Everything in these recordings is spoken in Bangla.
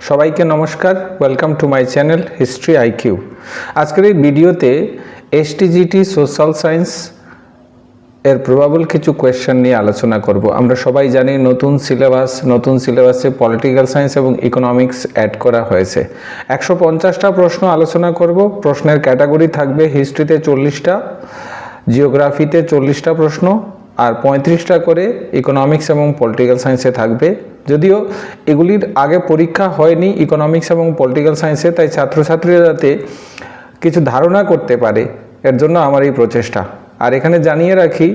সবাইকে নমস্কার, welcome to my channel history IQ. আজকের এই ভিডিওতে এসটিজিটি সোশ্যাল সায়েন্স এর প্রবাবল কিছু কোয়েশ্চেন নিয়ে আলোচনা করব। আমরা সবাই জানি নতুন সিলেবাসে পলিটিক্যাল সায়েন্স এবং ইকোনমিক্স অ্যাড করা হয়েছে। 150টা প্রশ্ন আলোচনা করব। প্রশ্নের ক্যাটাগরি থাকবে হিস্ট্রিতে 40টা, জিওগ্রাফিতে 40টা প্রশ্ন, আর 35টা করে ইকোনমিক্স এবং পলিটিক্যাল সায়েন্সে থাকবে। যদিও এগুলির আগে পরীক্ষা হয়নি ইকোনমিক্স এবং পলিটিক্যাল সায়েন্সে, তাই ছাত্রছাত্রীরা যাতে কিছু ধারণা করতে পারে এর জন্য আমার এই প্রচেষ্টা। আর এখানে জানিয়ে রাখি,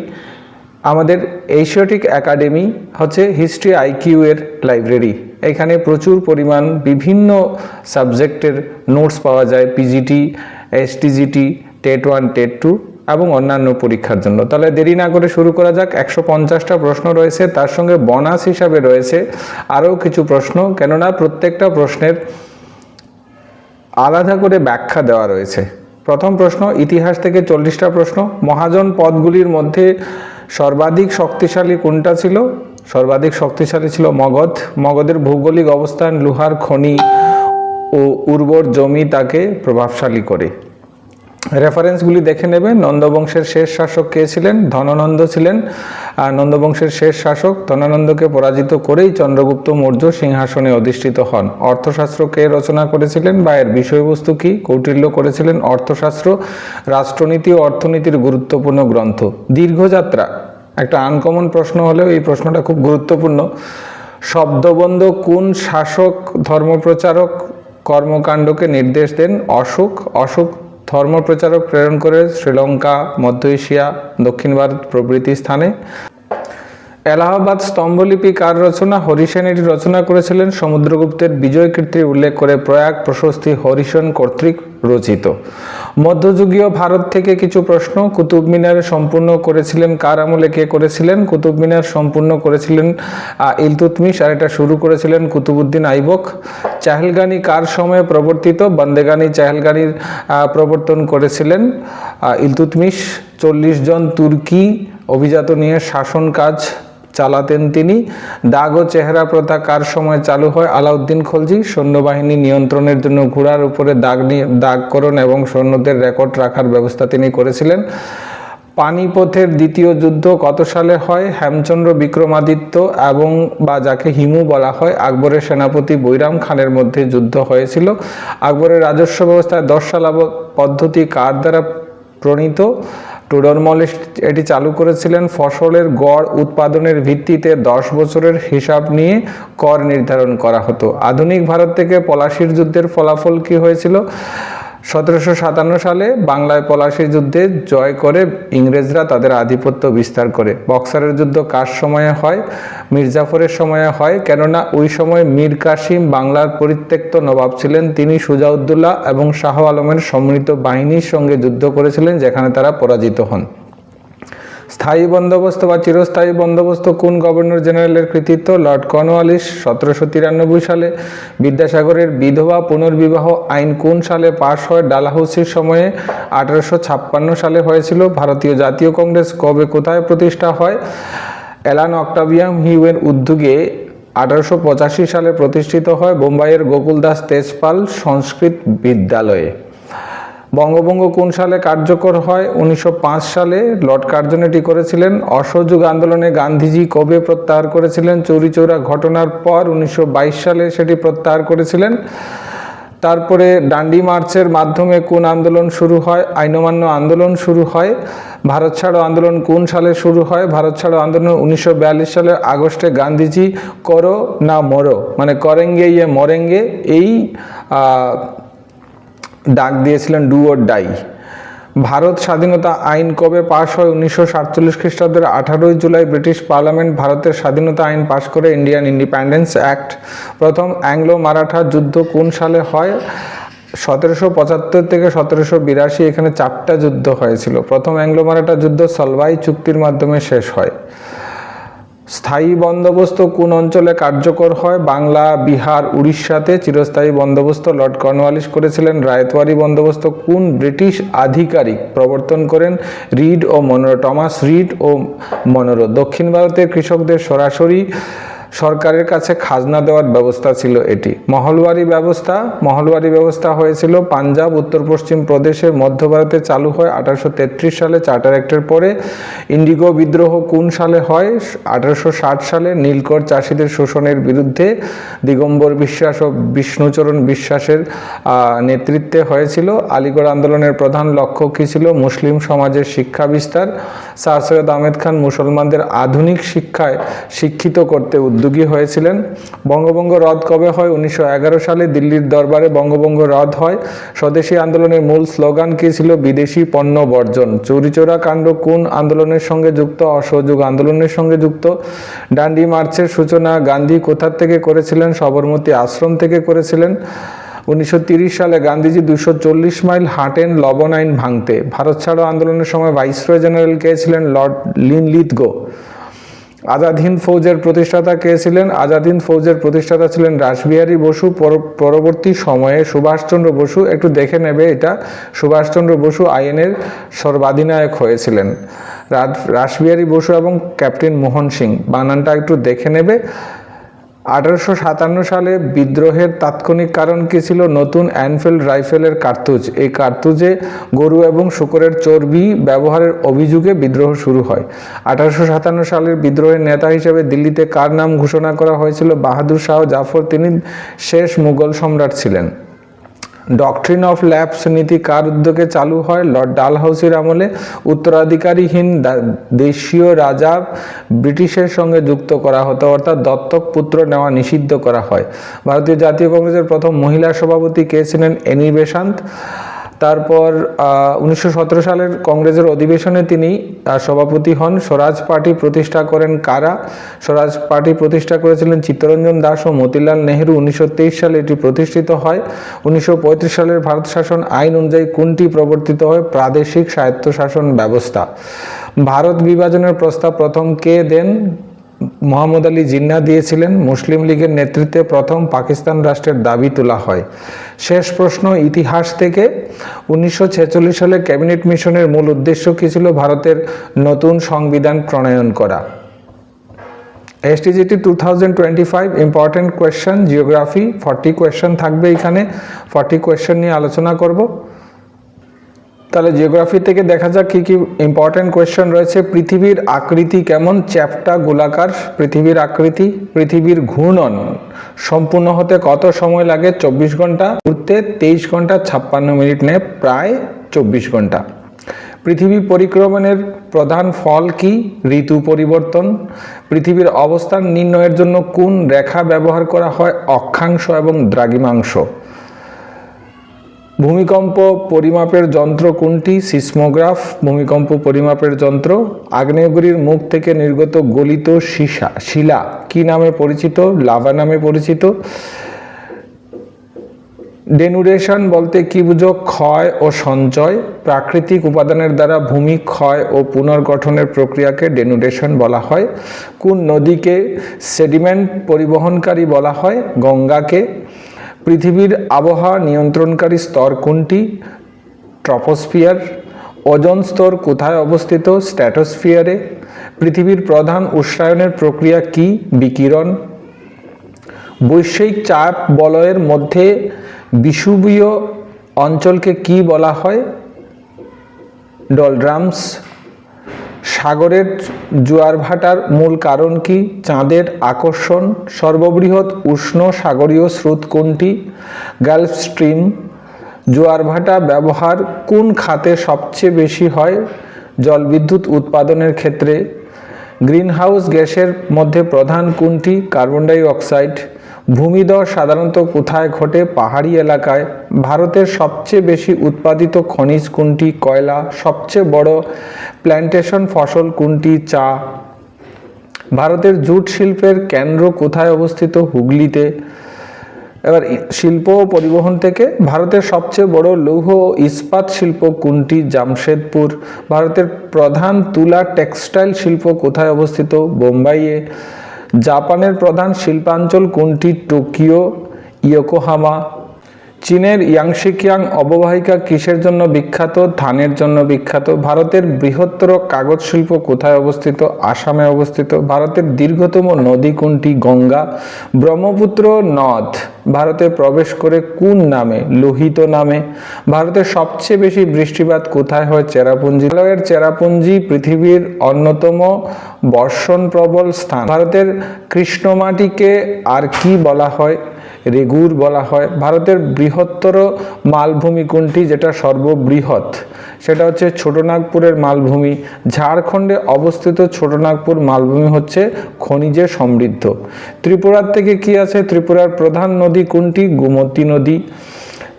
আমাদের এশিয়াটিক একাডেমি হচ্ছে হিস্ট্রি আইকিউ এর লাইব্রেরি। এখানে প্রচুর পরিমাণ বিভিন্ন সাবজেক্টের নোটস পাওয়া যায়, পিজিটি, এসটিজিটি, টেট 1, টেট 2 এবং অন্যান্য পরীক্ষার জন্য। তাহলে দেরি না করে শুরু করা যাক। 150টা প্রশ্ন রয়েছে, তার সঙ্গে বোনাস হিসাবে রয়েছে আরও কিছু প্রশ্ন, কেননা প্রত্যেকটা প্রশ্নের আলাদা করে ব্যাখ্যা দেওয়া রয়েছে। প্রথম প্রশ্ন, ইতিহাস থেকে 40টা প্রশ্ন। মহাজন পদগুলির মধ্যে সর্বাধিক শক্তিশালী কোনটা ছিল? সর্বাধিক শক্তিশালী ছিল মগধ। মগধের ভৌগোলিক অবস্থান, লোহার খনি ও উর্বর জমি তাকে প্রভাবশালী করে। রেফারেন্সগুলি দেখে নেবেন। নন্দবংশের শেষ শাসক কে ছিলেন? ধননন্দ ছিলেন। আর নন্দবংশের শেষ শাসক ধননন্দকে পরাজিত করেই চন্দ্রগুপ্ত মৌর্য সিংহাসনে অধিষ্ঠিত হন। অর্থশাস্ত্র কে রচনা করেছিলেন বা এর বিষয়বস্তু কি? কৌটিল্য করেছিলেন। অর্থশাস্ত্র রাষ্ট্রনীতি ও অর্থনীতির গুরুত্বপূর্ণ গ্রন্থ। দীর্ঘযাত্রা একটা আনকমন প্রশ্ন হলেও এই প্রশ্নটা খুব গুরুত্বপূর্ণ। শব্দবন্ধ কোন শাসক ধর্মপ্রচারক কর্মকাণ্ডকে নির্দেশ দেন? অশোক। অশোক ধর্মপ্রচারক প্রেরণ করে শ্রীলঙ্কা, মধ্য এশিয়া, দক্ষিণ ভারত প্রভৃতি স্থানে। এলাহাবাদ স্তম্ভলিপি কার রচনা? হরিসেন এটি রচনা করেছিলেন। সমুদ্রগুপ্তের বিজয় কীর্তির উল্লেখ করে প্রয়াগ প্রশস্তি হরিসেন কর্তৃক রচিত। মধ্যযুগীয় ভারত থেকে কিছু প্রশ্ন। কুতুব মিনার সম্পূর্ণ করেছিলেন কার আমলে? কে করেছিলেন? কুতুব মিনার সম্পূর্ণ করেছিলেন ইলতুৎমিশ, আর এটা শুরু করেছিলেন কুতুবউদ্দিন আইবক। চাহেলগানি কার সময়ে প্রবর্তিত? বন্দেগানি চাহেলগানির প্রবর্তন করেছিলেন ইলতুৎমিশ। 40 জন তুর্কি অভিজাত নিয়ে শাসন কাজ চালাতেন তিনি। দাগ ও চেহারা প্রথা কার সময় চালু হয়? আলাউদ্দিন খলজি। সৈন্যবাহিনী নিয়ন্ত্রণের জন্য ঘোড়ার উপরে দাগকরণ এবং সৈন্যদের রেকর্ড রাখার ব্যবস্থা তিনি করেছিলেন। পানিপথের দ্বিতীয় যুদ্ধ কত সালে হয়? হেমচন্দ্র বিক্রমাদিত্য এবং বা যাকে হিমু বলা হয় আকবরের সেনাপতি বৈরাম খানের মধ্যে যুদ্ধ হয়েছিল। আকবরের রাজস্ব ব্যবস্থায় 10 সালা পদ্ধতি কার দ্বারা প্রণীত? টুডরমল এটি চালু করেছিলেন। ফসলের গড় উৎপাদনের ভিত্তিতে 10 বছরের হিসাব নিয়ে কর নির্ধারণ করা হতো। আধুনিক ভারত থেকে পলাশির যুদ্ধের ফলাফল কি হয়েছিল? 1757 সালে বাংলায় পলাশির যুদ্ধে জয় করে ইংরেজরা তাদের আধিপত্য বিস্তার করে। বক্সারের যুদ্ধ কার সময়ে হয়? মির্জাফরের সময়ে হয়, কেননা ওই সময় মীর কাসিম বাংলার পরিত্যক্ত নবাব ছিলেন। তিনি সুজাউদ্দৌলা এবং শাহ আলমের সম্মিলিত বাহিনীর সঙ্গে যুদ্ধ করেছিলেন, যেখানে তারা পরাজিত হন। স্থায়ী বন্দোবস্ত বা চিরস্থায়ী বন্দোবস্ত কোন গভর্নর জেনারেলের কৃতিত্ব? লর্ড কর্নওয়ালিস 1793 সালে। বিদ্যাসাগরের বিধবা পুনর্বিবাহ আইন কোন সালে পাশ হয়? ডালহাউসির সময়ে 1856 সালে হয়েছিল। ভারতীয় জাতীয় কংগ্রেস কবে কোথায় প্রতিষ্ঠা হয়? অ্যালান অক্টাভিয়ান হিউয়ের উদ্যোগে 1885 সালে প্রতিষ্ঠিত হয় বোম্বাইয়ের গোকুলদাস তেজপাল সংস্কৃত বিদ্যালয়ে। বঙ্গভঙ্গ কোন সালে কার্যকর হয়? 1905 সালে। লর্ড কার্জন এটি করেছিলেন। অসহযোগ আন্দোলনে গান্ধীজি কবে প্রত্যাহার করেছিলেন? চৌরিচৌরা ঘটনার পর 1922 সালে সেটি প্রত্যাহার করেছিলেন। তারপরে ডান্ডি মার্চের মাধ্যমে কোন আন্দোলন শুরু হয়? আইন অমান্য আন্দোলন শুরু হয়। ভারত ছাড়ো আন্দোলন কোন সালে শুরু হয়? ভারত ছাড়ো আন্দোলন 1942 সালের আগস্টে। গান্ধীজি করো না মরো, মানে করেঙ্গে ইয়ে মরেঙ্গে, এই ডাক দিয়েছিলেন, ডু অর ডাই। ভারত স্বাধীনতা আইন কবে পাশ হয়? 1947 খ্রিস্টাব্দের 18 জুলাই ব্রিটিশ পার্লামেন্ট ভারতের স্বাধীনতা আইন পাশ করে, ইন্ডিয়ান ইন্ডিপেন্ডেন্স অ্যাক্ট। প্রথম অ্যাংলো মারাঠা যুদ্ধ কোন সালে হয়? 1775 থেকে 1782। এখানে 4টা যুদ্ধ হয়েছিল। প্রথম অ্যাংলো মারাঠা যুদ্ধ সলভাই চুক্তির মাধ্যমে শেষ হয়। স্থায়ী বন্দোবস্ত কোন অঞ্চলে কার্যকর হয়? বাংলা, বিহার, উড়িষ্যাতে চিরস্থায়ী বন্দোবস্ত লর্ড কর্নওয়ালিস করেছিলেন। রায়তওয়ারি বন্দোবস্ত কোন ব্রিটিশ আধিকারিক প্রবর্তন করেন? রিড ও মনরো। টমাস রিড ও মনরো। দক্ষিণ ভারতের কৃষকদের সরাসরি সরকারের কাছে খাজনা দেওয়ার ব্যবস্থা ছিল এটি। মহলওয়ারি ব্যবস্থা হয়েছিল পাঞ্জাব, উত্তর পশ্চিম প্রদেশের মধ্য ভারতে চালু হয় 1833 সালে চার্টার অ্যাক্টের পরে। ইন্ডিগো বিদ্রোহ কোন সালে হয়? 1860 সালে নীলকর চাষিদের শোষণের বিরুদ্ধে দিগম্বর বিশ্বাস ও বিষ্ণুচরণ বিশ্বাসের নেতৃত্বে হয়েছিল। আলিগড় আন্দোলনের প্রধান লক্ষ্য কী ছিল? মুসলিম সমাজের শিক্ষা বিস্তার। স্যার সৈয়দ আহমেদ খান মুসলমানদের আধুনিক শিক্ষায় শিক্ষিত করতে উদ্যোগী হয়েছিলেন। বঙ্গভঙ্গ রদ কবে হয়? 1911 সালে দিল্লির দরবারে বঙ্গভঙ্গ রদ হয়। স্বদেশী আন্দোলনের মূল স্লোগান কী ছিল? বিদেশি পণ্য বর্জন। চৌরিচৌরা কাণ্ড কোন আন্দোলনের সঙ্গে যুক্ত? অসহযোগ আন্দোলনের সঙ্গে যুক্ত। ডান্ডি মার্চের সূচনা গান্ধী কোথা থেকে করেছিলেন? সবরমতী আশ্রম থেকে করেছিলেন। 1930 সালে গান্ধীজি 240 মাইল হাঁটেন লবণ আইন ভাঙতে। ভারত ছাড়ো আন্দোলনের সময় ভাইসরয় জেনারেল কে ছিলেন? Lord Linlithgow. আজাদ হিন্দ ফৌজের প্রতিষ্ঠাতা কে ছিলেন? আজাদ হিন্দ ফৌজের প্রতিষ্ঠাতা ছিলেন রাসবিহারী বসু। পরবর্তী সময়ে সুভাষচন্দ্র বসু, একটু দেখে নেবে এটা, সুভাষচন্দ্র বসু আইএনএর সর্বাধিনায়ক হয়েছিলেন। রাসবিহারী বসু এবং ক্যাপ্টেন মোহন সিং, বানানটা একটু দেখে নেবে। 1857 সালে বিদ্রোহের তাৎক্ষণিক কারণ কী ছিল? নতুন এনফিল্ড রাইফেলের কার্তুজ। এই কার্তুজে গরু এবং শূকরের চর্বি ব্যবহারের অভিযোগে বিদ্রোহ শুরু হয়। 1857 সালের বিদ্রোহের নেতা হিসেবে দিল্লিতে কার নাম ঘোষণা করা হয়েছিল? বাহাদুর শাহ জাফর। তিনি শেষ মুঘল সম্রাট ছিলেন। ডকট্রিন অফ ল্যাপস নীতি কার উদ্যোগে চালু হয়? লর্ড ডালহাউসির আমলে। উত্তরাধিকারীহীন দেশীয় রাজা ব্রিটিশের সঙ্গে যুক্ত করা হতো, অর্থাৎ দত্তক পুত্র নেওয়া নিষিদ্ধ করা হয়। ভারতীয় জাতীয় কংগ্রেসের প্রথম মহিলা সভাপতি কে ছিলেন? Any Besant. তারপর 1917 সালের কংগ্রেসের অধিবেশনে তিনি সভাপতি হন। স্বরাজ পার্টি প্রতিষ্ঠা করেন কারা? স্বরাজ পার্টি প্রতিষ্ঠা করেছিলেন চিত্তরঞ্জন দাস ও মতিলাল নেহেরু। 1923 সালে এটি প্রতিষ্ঠিত হয়। 1935 সালের ভারত শাসন আইন অনুযায়ী কোনটি প্রবর্তিত হয়? প্রাদেশিক স্বায়ত্তশাসন ব্যবস্থা। ভারত বিভাজনের প্রস্তাব প্রথম কে দেন? মোহাম্মদ আলী জিন্নাহ দিয়েছিলেন। মুসলিম লীগের নেতৃত্বে প্রথম পাকিস্তান রাষ্ট্রের দাবি তোলা হয়। শেষ প্রশ্ন ইতিহাস থেকে। 1946 সালে ক্যাবিনেট মিশনের মূল উদ্দেশ্য কী ছিল? ভারতের নতুন সংবিধান প্রণয়ন করা। STGT 2025 important question geography, 40 question থাকবে এখানে। 40 কোয়েশ্চেন নিয়ে আলোচনা করব। তাহলে জিওগ্রাফি থেকে দেখা যাক কি কি ইম্পর্টেন্ট কোয়েশ্চেন রয়েছে। পৃথিবীর আকৃতি কেমন? চ্যাপ্টা গোলাকার পৃথিবীর আকৃতি। পৃথিবীর ঘূর্ণন সম্পূর্ণ হতে কত সময় লাগে? 24 ঘন্টা। ঘুরতে 23 ঘন্টা 56 মিনিট নেয়, প্রায় 24 ঘন্টা। পৃথিবী পরিক্রমণের প্রধান ফল কি? ঋতু পরিবর্তন। পৃথিবীর অবস্থান নির্ণয়ের জন্য কোন রেখা ব্যবহার করা হয়? অক্ষাংশ এবং দ্রাঘিমাংশ। ভূমিকম্প পরিমাপের যন্ত্র কোনটি? সিসমোগ্রাফ ভূমিকম্প পরিমাপের যন্ত্র। আগ্নেয়গিরির মুখ থেকে নির্গত গলিত শিলা কি নামে পরিচিত? লাভা নামে পরিচিত। ডেনুডেশন বলতে কি বুঝো? ক্ষয় ও সঞ্চয়। প্রাকৃতিক উপাদানের দ্বারা ভূমি ক্ষয় ও পুনর্গঠনের প্রক্রিয়াকে ডেনুডেশন বলা হয়। কোন নদীকে সেডিমেন্ট পরিবহনকারী বলা হয়? গঙ্গাকে। পৃথিবীর আবহাওয়া নিয়ন্ত্রণকারী স্তর কোনটি? ট্রপোস্ফিয়ার। ওজোন স্তর কোথায় অবস্থিত? স্ট্র্যাটোস্ফিয়ারে। পৃথিবীর প্রধান উষ্ণায়নের প্রক্রিয়া কি? বিকিরণ। বৈশ্বিক চাপ বলয়ের মধ্যে বিষুবীয় অঞ্চলকে কি বলা হয়? ডলড্রামস। সাগরের জোয়ার ভাটার মূল কারণ কি? চাঁদের আকর্ষণ। সর্ববৃহৎ উষ্ণ সাগরীয় স্রোত কোনটি? Gulf stream. জোয়ার ভাটা ব্যবহার কোন খাতে সবচেয়ে বেশি হয়? জলবিদ্যুৎ উৎপাদনের ক্ষেত্রে। গ্রিনহাউস গ্যাসের মধ্যে প্রধান কোনটি? Carbon die oxide. ভূমিধস সাধারণত কোথায় ঘটে? পাহাড়ি এলাকায়। ভারতের সবচেয়ে বেশি উৎপাদিত খনিজ কোনটি? কয়লা। সবচেয়ে বড় প্ল্যান্টেশন ফসল কোনটি? চা। ভারতের জুট শিল্পের কেন্দ্র কোথায় অবস্থিত? হুগলিতে। এবার শিল্প ও পরিবহন থেকে ভারতের সবচেয়ে বড় লৌহ ও ইস্পাত শিল্প কোনটি? জামশেদপুর। ভারতের প্রধান তুলা টেক্সটাইল শিল্প কোথায় অবস্থিত? বোম্বাইয়ে। জাপানের প্রধান শিল্পাঞ্চল কোনটি? Tokyo, Yokohama. চীনের ইয়াংশিকিয়াং অববাহিকা কিসের জন্য বিখ্যাত? ধানের জন্য বিখ্যাত। ভারতের বৃহত্তর কাগজ শিল্প কোথায় অবস্থিত? আসামে অবস্থিত। ভারতের দীর্ঘতম নদী কোনটি? গঙ্গা। ব্রহ্মপুত্র নদ ভারতে প্রবেশ করে কোন নামে? লোহিত নামে। ভারতের সবচেয়ে বেশি বৃষ্টিপাত কোথায় হয়? চেরাপুঞ্জি। হিমালয়ের চেরাপুঞ্জি পৃথিবীর অন্যতম বর্ষণ প্রবল স্থান। ভারতের কৃষ্ণমাটিকে আর কি বলা হয়? রেগুর বলা হয়। ভারতের বৃহত্তর মালভূমি কোনটি, যেটা সর্ববৃহৎ? সেটা হচ্ছে ছোটনাগপুরের মালভূমি। ঝাড়খণ্ডে অবস্থিত ছোটনাগপুর মালভূমি হচ্ছে খনিজে সমৃদ্ধ। ত্রিপুরার থেকে কি আছে? ত্রিপুরার প্রধান নদী কোনটি? গোমতী নদী।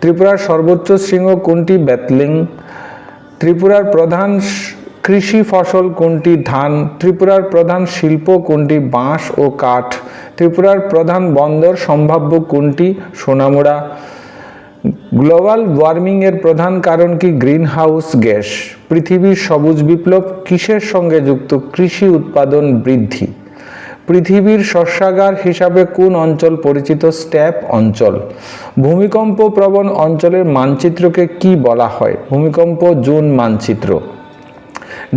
ত্রিপুরার সর্বোচ্চ শৃঙ্গ কোনটি? বেতলিং। ত্রিপুরার প্রধান কৃষি ফসল কোনটি? ধান। ত্রিপুরার প্রধান শিল্প কোনটি? বাঁশ ও কাঠ। ত্রিপুরার প্রধান বন্দর সম্ভাব্য কোনটি? সোনামুড়া। গ্লোবাল ওয়ার্মিং এর প্রধান কারণ কি? Green house gas. পৃথিবীর সবুজ বিপ্লব কিসের সঙ্গে যুক্ত? কৃষি উৎপাদন বৃদ্ধি। পৃথিবীর শস্যাগার হিসাবে কোন অঞ্চল পরিচিত? স্টেপ অঞ্চল। ভূমিকম্প প্রবণ অঞ্চলের মানচিত্রকে কি বলা হয়? ভূমিকম্প জোন মানচিত্র।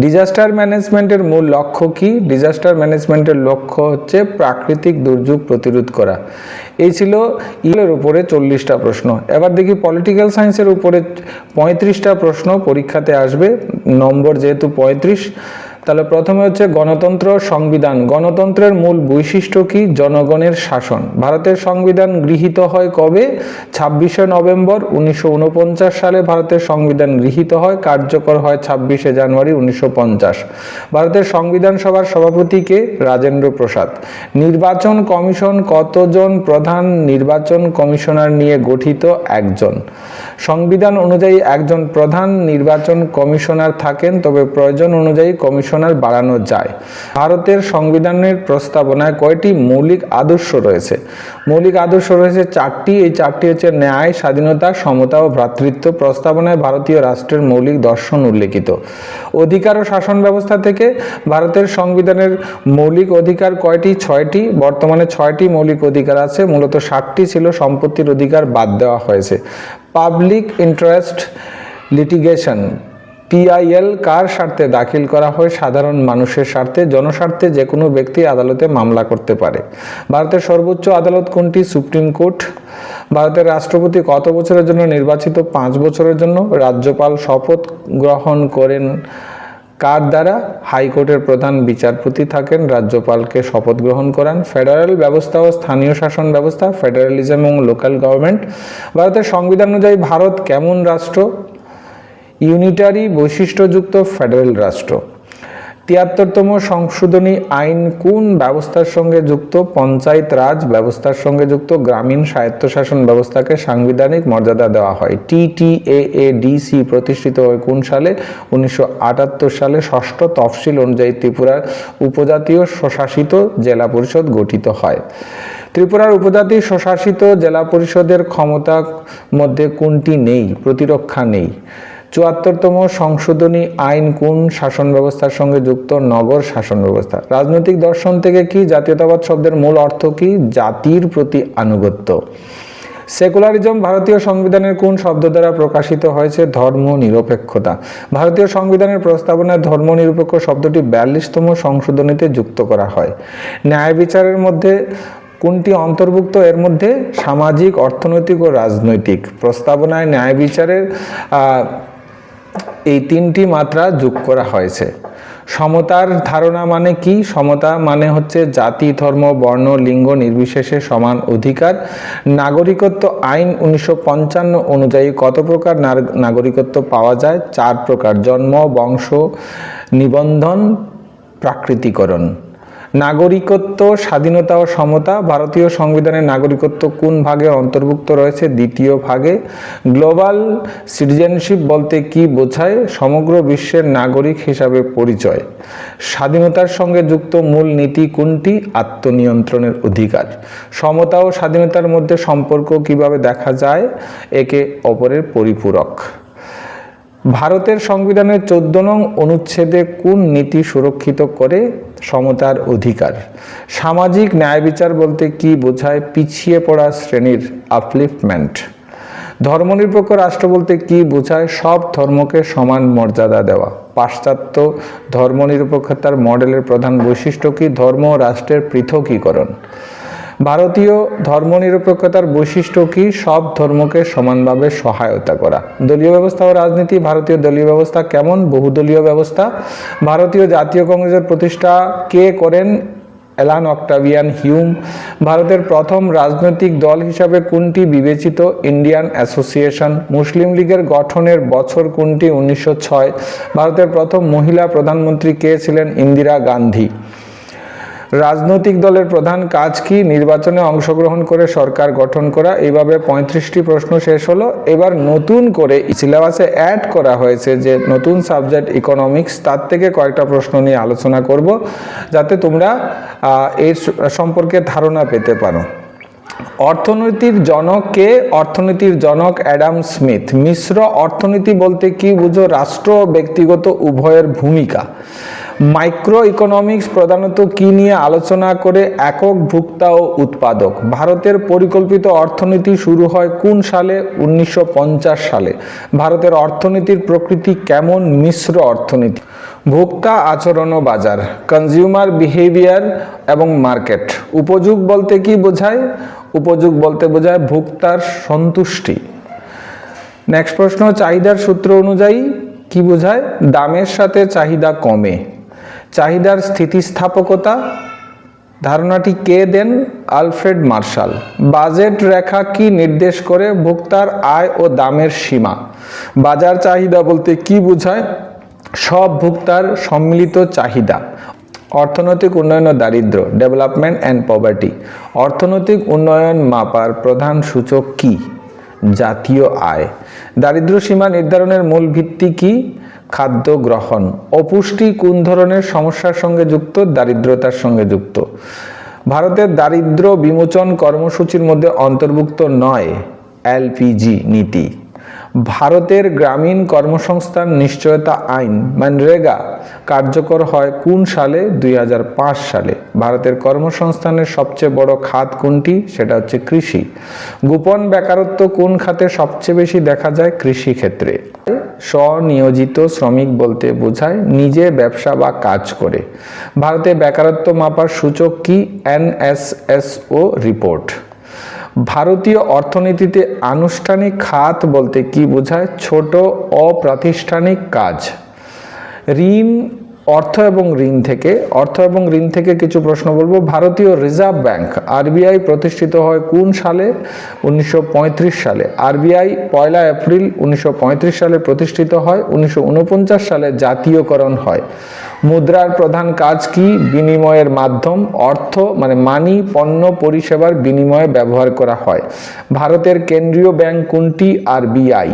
ডিজাস্টার ম্যানেজমেন্টের মূল লক্ষ্য কি? ডিজাস্টার ম্যানেজমেন্টের লক্ষ্য হচ্ছে প্রাকৃতিক দুর্যোগ প্রতিরোধ করা। এই ছিল ইলের উপরে 40টা প্রশ্ন। এবার দেখি পলিটিক্যাল সায়েন্সের উপরে 35টা প্রশ্ন পরীক্ষাতে আসবে, নম্বর যেহেতু 35। তাহলে প্রথমে হচ্ছে গণতন্ত্র সংবিধান। গণতন্ত্রের মূল বৈশিষ্ট্য কি? জনগণের শাসন। ভারতের সংবিধান গৃহীত হয় কবে? 26শে নভেম্বর 1949 সালে ভারতের সংবিধান গৃহীত হয়, কার্যকর হয় 26শে জানুয়ারি 1950। ভারতের সংবিধান সভার সভাপতি কে? রাজেন্দ্র প্রসাদ। নির্বাচন কমিশন কতজন প্রধান নির্বাচন কমিশনার নিয়ে গঠিত? একজন। সংবিধান অনুযায়ী একজন প্রধান নির্বাচন কমিশনার থাকেন, তবে প্রয়োজন অনুযায়ী কমিশনার বাড়ানো যায়। ভারতের সংবিধানের প্রস্তাবনায় কয়টি মৌলিক আদর্শ রয়েছে? মৌলিক আদর্শ রয়েছে 4টি। এই 4টি হচ্ছে ন্যায়, স্বাধীনতা, সমতা ও ভ্রাতৃত্ব। প্রস্তাবনায় ভারতীয় রাষ্ট্রের মৌলিক দর্শন উল্লেখিত। অধিকার ও শাসন ব্যবস্থা থেকে ভারতের সংবিধানের মৌলিক অধিকার কয়টি? 6টি। বর্তমানে 6টি মৌলিক অধিকার আছে, মূলত 7টি ছিল, সম্পত্তির অধিকার বাদ দেওয়া হয়েছে। পাবলিক ইন্টারেস্ট লিটিগেশন PIL কার স্বার্থে দাখিল করা হয়? সাধারণ মানুষের স্বার্থে। জনস্বার্থে যে কোনো ব্যক্তি আদালতে মামলা করতে পারে। ভারতের সর্বোচ্চ আদালত কোনটি? Supreme court. ভারতের রাষ্ট্রপতি কত বছরের জন্য নির্বাচিত? 5 বছরের জন্য। রাজ্যপাল শপথ গ্রহণ করেন কার দ্বারা? হাইকোর্টের প্রধান বিচারপতি থাকেন রাজ্যপালকে শপথ গ্রহণ করান। ফেডারেল ব্যবস্থা ও স্থানীয় শাসন ব্যবস্থা, ফেডারেলিজম এবং লোকাল গভর্নমেন্ট। ভারতের সংবিধান অনুযায়ী ভারত কেমন রাষ্ট্র? ইউনিটারি বৈশিষ্ট্যযুক্ত ফেডারেল রাষ্ট্র। 73তম সংশোধনী আইন কোন ব্যবস্থার সঙ্গে যুক্ত? পঞ্চায়েত রাজ ব্যবস্থার সঙ্গে যুক্ত। গ্রামীণ স্বায়ত্তশাসন ব্যবস্থাকে সাংবিধানিক মর্যাদা দেওয়া হয়। TTAADC প্রতিষ্ঠিত হয় কোন সালে? 1978 সালে। ষষ্ঠ তফসিল অনুযায়ী ত্রিপুরার উপজাতীয় স্বশাসিত জেলা পরিষদ গঠিত হয়। ত্রিপুরার উপজাতি স্বশাসিত জেলা পরিষদের ক্ষমতার মধ্যে কোনটি নেই? প্রতিরক্ষা নেই। 74তম সংশোধনী আইন কোন শাসন ব্যবস্থার সঙ্গে যুক্ত? নগর শাসন ব্যবস্থা। রাজনৈতিক দর্শন থেকে কি? জাতীয়তাবাদ শব্দের মূল অর্থ কি? জাতির প্রতি আনুগত্য। সেকুলারিজম ভারতীয় সংবিধানের কোন শব্দ দ্বারা প্রকাশিত হয়েছে? ধর্ম নিরপেক্ষতা। ভারতীয় সংবিধানের প্রস্তাবনায় ধর্ম নিরপেক্ষ শব্দটি 42তম সংশোধনীতে যুক্ত করা হয়। ন্যায় বিচারের মধ্যে কোনটি অন্তর্ভুক্ত? এর মধ্যে সামাজিক, অর্থনৈতিক ও রাজনৈতিক। প্রস্তাবনায় ন্যায় বিচারের এই 3টি মাত্রা যোগ করা হয়েছে। সমতার ধারণা মানে কি? সমতা মানে হচ্ছে জাতি, ধর্ম, বর্ণ, লিঙ্গ নির্বিশেষে সমান অধিকার। নাগরিকত্ব আইন 1955 অনুযায়ী কত প্রকার নাগরিকত্ব পাওয়া যায়? 4 প্রকার। জন্ম, বংশ, নিবন্ধন, প্রাকৃতিকরণ। নাগরিকত্ব, স্বাধীনতা ও সমতা। ভারতীয় সংবিধানের নাগরিকত্ব কোন ভাগে অন্তর্ভুক্ত রয়েছে? 2য় ভাগে। গ্লোবাল সিটিজেনশিপ বলতে কি বোঝায়? সমগ্র বিশ্বের নাগরিক হিসাবে পরিচয়। স্বাধীনতার সঙ্গে যুক্ত মূল নীতি কোনটি? আত্মনিয়ন্ত্রণের অধিকার। সমতা ও স্বাধীনতার মধ্যে সম্পর্ক কিভাবে দেখা যায়? একে অপরের পরিপূরক। ভারতের সংবিধানের 14 নং অনুচ্ছেদে কোন নীতি সুরক্ষিত করে? সমতার অধিকার। সামাজিক ন্যায় বিচার বলতে কি বোঝায়? পিছিয়ে পড়া শ্রেণীর আপলিফটমেন্ট। ধর্মনিরপেক্ষ রাষ্ট্র বলতে কি বোঝায়? সব ধর্মকে সমান মর্যাদা দেওয়া। পাশ্চাত্য ধর্মনিরপেক্ষতার মডেলের প্রধান বৈশিষ্ট্য কি? ধর্ম ও রাষ্ট্রের পৃথকীকরণ। ভারতীয় ধর্মনিরপেক্ষতার বৈশিষ্ট্য কি? সব ধর্মকে সমানভাবে সহায়তা করা। দলীয় ব্যবস্থা ও রাজনীতি। ভারতীয় দলীয় ব্যবস্থা কেমন? বহুদলীয় ব্যবস্থা। ভারতীয় জাতীয় কংগ্রেসের প্রতিষ্ঠা কে করেন? Alan Octavian Hume. ভারতের প্রথম রাজনৈতিক দল হিসাবে কোনটি বিবেচিত? Indian association. মুসলিম লীগের গঠনের বছর কোনটি? 1906। ভারতের প্রথম মহিলা প্রধানমন্ত্রী কে ছিলেন? ইন্দিরা গান্ধী। রাজনৈতিক দলের প্রধান কাজ কি? নির্বাচনে অংশগ্রহণ করে সরকার গঠন করা। এইভাবে 35টি প্রশ্ন শেষ হলো। এবার নতুন করে সিলেবাসে অ্যাড করা হয়েছে যে নতুন সাবজেক্ট ইকোনমিক্স, তার থেকে কয়েকটা প্রশ্ন নিয়ে আলোচনা করব যাতে তোমরা এর সম্পর্কে ধারণা পেতে পারো। অর্থনীতির জনক কে? অর্থনীতির জনক অ্যাডাম স্মিথ। মিশ্র অর্থনীতি বলতে কি বুঝো? রাষ্ট্র ও ব্যক্তিগত উভয়ের ভূমিকা। মাইক্রো ইকোনমিক্স প্রধানত কি নিয়ে আলোচনা করে? একক ভোক্তা ও উৎপাদক। ভারতের পরিকল্পিত অর্থনীতি শুরু হয় কোন সালে? 1950 সালে। ভারতের অর্থনীতির প্রকৃতি কেমন? মিশ্র অর্থনীতি। ভোক্তা আচরণ ও বাজার, কনজিউমার বিহেভিয়ার এবং মার্কেট। উপযোগ বলতে কি বোঝায়? উপযোগ বলতে বোঝায় ভোক্তার সন্তুষ্টি। নেক্সট প্রশ্ন, চাহিদার সূত্র অনুযায়ী কি বোঝায়? দামের সাথে চাহিদা কমে। চাহিদার স্থিতিস্থাপকতা ধারণাটি কে দেন? Alfred Marshall. বাজেট রেখা কি নির্দেশ করে? ভোক্তার আয় ও দামের সীমা। বাজার চাহিদা বলতে কি বোঝায়? সব ভোক্তার সম্মিলিত চাহিদা। অর্থনৈতিক উন্নয়ন ও দারিদ্র্য, ডেভেলপমেন্ট অ্যান্ড পভার্টি। অর্থনৈতিক উন্নয়ন মাপার প্রধান সূচক কি? জাতীয় আয়। দারিদ্র্য সীমা নির্ধারণের মূল ভিত্তি কি? খাদ্য গ্রহণ। অপুষ্টি কোন ধরনের সমস্যার সঙ্গে যুক্ত? দারিদ্রতার সঙ্গে যুক্ত। ভারতের দারিদ্র্য বিমোচন কর্মসূচির মধ্যে অন্তর্ভুক্ত নয় এলপিজি নীতি। ভারতের গ্রামীণ কর্মসংস্থান নিশ্চয়তা আইন মানরেগা কার্যকর হয় কোন সালে? 2005 সালে। ভারতের কর্মসংস্থানের সবচেয়ে বড় খাত কোনটি? সেটা হচ্ছে কৃষি। গোপন বেকারত্ব কোন খাতে সবচেয়ে বেশি দেখা যায়? কৃষি ক্ষেত্রে। স্বনিয়োজিত শ্রমিক বলতে বোঝায় নিজে ব্যবসা বা কাজ করে। ভারতে বেকারত্ব মাপার সূচক কি? NSSO report. ভারতীয় অর্থনীতিতে আনুষ্ঠানিক খাত বলতে কি বোঝায়? ছোট অপ্রাতিষ্ঠানিক কাজ। ঋণ, অর্থ এবং ঋণ থেকে কিছু প্রশ্ন বলবো। ভারতীয় রিজার্ভ ব্যাংক আরবিআই প্রতিষ্ঠিত হয় কোন সালে? 1935 সালে। আরবিআই 1 এপ্রিল 1935 সালে প্রতিষ্ঠিত হয়। 1949 সালে জাতীয়করণ হয়। মুদ্রার প্রধান কাজ কি? বিনিময়ের মাধ্যম। অর্থ মানে মানি পণ্য পরিষেবার বিনিময়ে ব্যবহার করা হয়। ভারতের কেন্দ্রীয় ব্যাংক কোনটি? আরবিআই।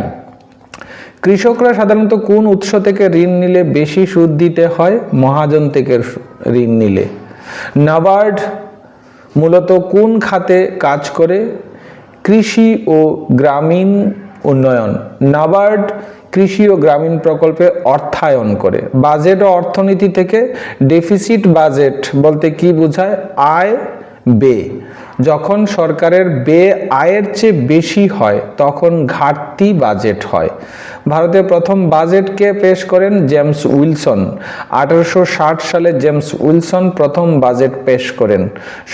কৃষকরা সাধারণত কোন উৎস থেকে ঋণ নিলে বেশি সুদ দিতে হয়? মহাজন থেকে ঋণ নিলে। নাবার্ড মূলত কোন খাতে কাজ করে? কৃষি ও গ্রামীণ উন্নয়ন। নাবার্ড কৃষি ও গ্রামীণ প্রকল্পে অর্থায়ন করে। বাজেট ও অর্থনীতি থেকে ডেফিসিট বাজেট বলতে কি বোঝায়? আয় ব্যয়। যখন সরকারের ব্যয় আয়ের চেয়ে বেশি হয় তখন ঘাটতি বাজেট হয়। ভারতের প্রথম বাজেটকে পেশ করেন জেমস উইলসন। 1860 সালে জেমস উইলসন প্রথম বাজেট পেশ করেন।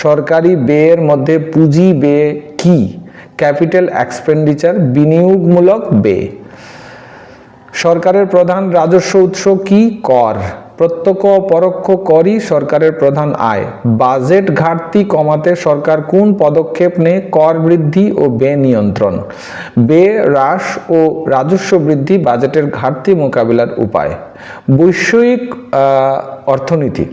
সরকারি ব্যয়ের মধ্যে পুঁজি ব্যয় কি? ক্যাপিটাল এক্সপেন্ডিচার, বিনিয়োগমূলক ব্যয়। সরকারের প্রধান রাজস্ব উৎস কি? কর। প্রত্যক্ষ ও পরোক্ষ করই সরকারের প্রধান আয়। বাজেট ঘাটতি কমাতে সরকার কোন পদক্ষেপ নেয়? কর বৃদ্ধি ও ব্যয় নিয়ন্ত্রণ। ব্যয় হ্রাস ও রাজস্ব বৃদ্ধি বাজেটের ঘাটতি মোকাবিলার উপায়। বৈষয়িক অর্থনীতি।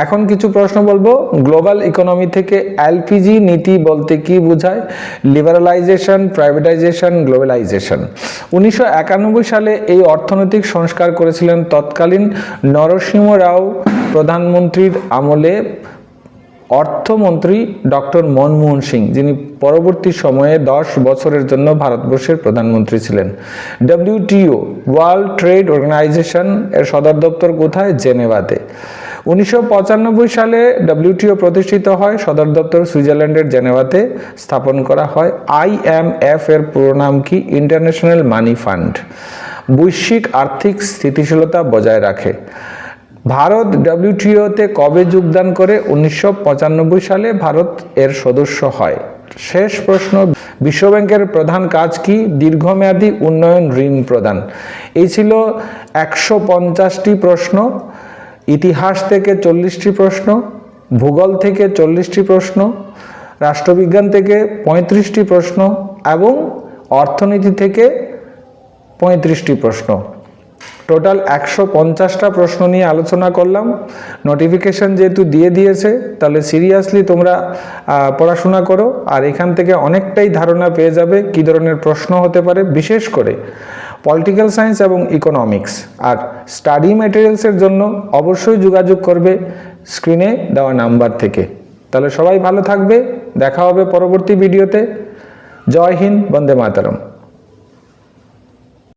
এখন কিছু প্রশ্ন বলবো। গ্লোবাল ইকোনমি থেকে এলপিজি নীতি বলতে কি বোঝায়? Liberalisation, privatisation, globalization. 1991 সালে এই অর্থনৈতিক সংস্কার করেছিলেন তৎকালীন নরসিংহ রাও প্রধানমন্ত্রীর আমলে অর্থমন্ত্রী ডক্টর মনমোহন সিং, যিনি পরবর্তী সময়ে 10 বছরের জন্য ভারতবর্ষের প্রধানমন্ত্রী ছিলেন। WTO ওয়ার্ল্ড ট্রেড অর্গানাইজেশন এর সদর দপ্তর কোথায়? জেনেভাতে। 1995 সালে ডব্লিউটিও প্রতিষ্ঠিত হয়, সদর দপ্তর সুইজারল্যান্ডের জেনেভাতে স্থাপন করা হয়। IMF এর পুরো নাম কি? International money fund. বৈশ্বিক আর্থিক স্থিতিশীলতা বজায় রাখে। ভারত ডব্লিউটিওতে কবে যোগদান করে? 1995 সালে ভারত এর সদস্য হয়। শেষ প্রশ্ন, বিশ্বব্যাংকের প্রধান কাজ কি? দীর্ঘমেয়াদী উন্নয়ন ঋণ প্রদান। এই ছিল 150টি প্রশ্ন। ইতিহাস থেকে 40টি প্রশ্ন, ভূগোল থেকে 40টি প্রশ্ন, রাষ্ট্রবিজ্ঞান থেকে 35টি প্রশ্ন এবং অর্থনীতি থেকে 35টি প্রশ্ন। টোটাল 150টা প্রশ্ন নিয়ে আলোচনা করলাম। নোটিফিকেশন যেহেতু দিয়ে দিয়েছে, তাহলে সিরিয়াসলি তোমরা পড়াশোনা করো, আর এখান থেকে অনেকটাই ধারণা পেয়ে যাবে কী ধরনের প্রশ্ন হতে পারে, বিশেষ করে পলিটিক্যাল সায়েন্স এবং ইকোনমিক্স। আর স্টাডি ম্যাটেরিয়ালসের জন্য অবশ্যই যোগাযোগ করবে স্ক্রিনে দেওয়া নাম্বার থেকে। তাহলে সবাই ভালো থাকবে, দেখা হবে পরবর্তী ভিডিওতে। জয় হিন্দ, বন্দে মাতরম।